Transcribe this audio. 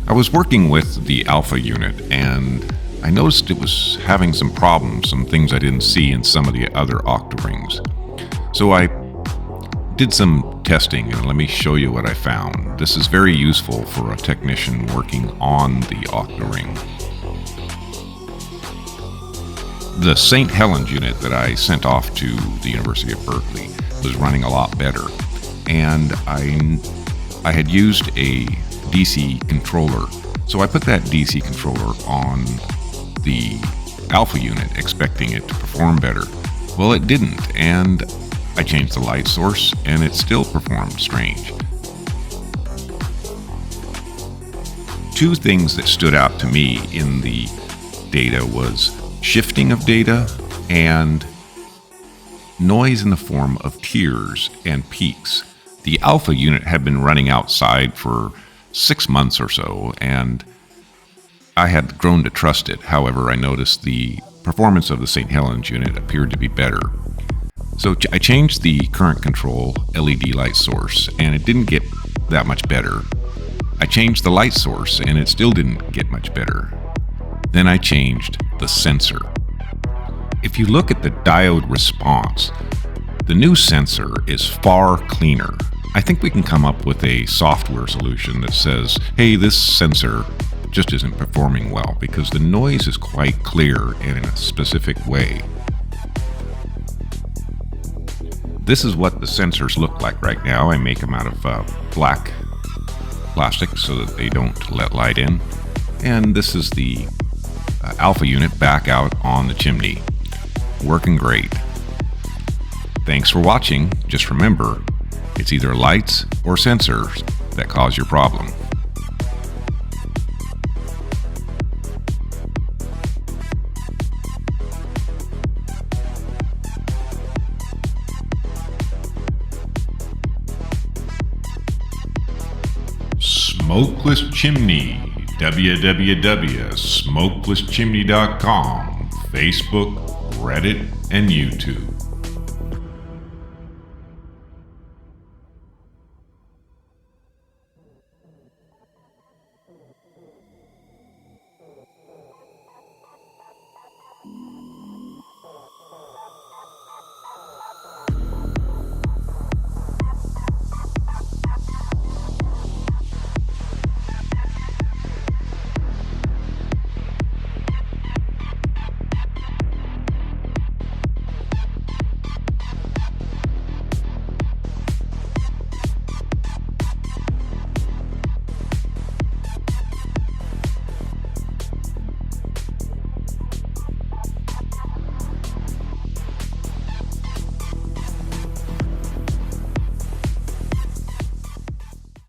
I was working with the alpha unit and I noticed it was having some problems, some things I didn't see in some of the other Octorings. So I did some testing and let me show you what I found. This is very useful for a technician working on the Octoring. The St. Helens unit that I sent off to the University of Berkeley was running a lot better, and I had used a DC controller. So I put that DC controller on the alpha unit expecting it to perform better. Well, it didn't, and I changed the light source and it still performed strange. Two things that stood out to me in the data was shifting of data and noise in the form of tears and peaks. The alpha unit had been running outside for 6 months or so, and I had grown to trust it. However, I noticed the performance of the St. Helens unit appeared to be better. So I changed the current control LED light source, and it didn't get that much better. I changed the light source, and it still didn't get much better. Then I changed the sensor. If you look at the diode response, the new sensor is far cleaner. I think we can come up with a software solution that says, hey, this sensor just isn't performing well, because the noise is quite clear and in a specific way. This is what the sensors look like right now. I make them out of black plastic so that they don't let light in. And this is the alpha unit back out on the chimney. Working great. Thanks for watching. Just remember, it's either lights or sensors that cause your problem. Smokeless Chimney, www.smokelesschimney.com, Facebook, Reddit, and YouTube.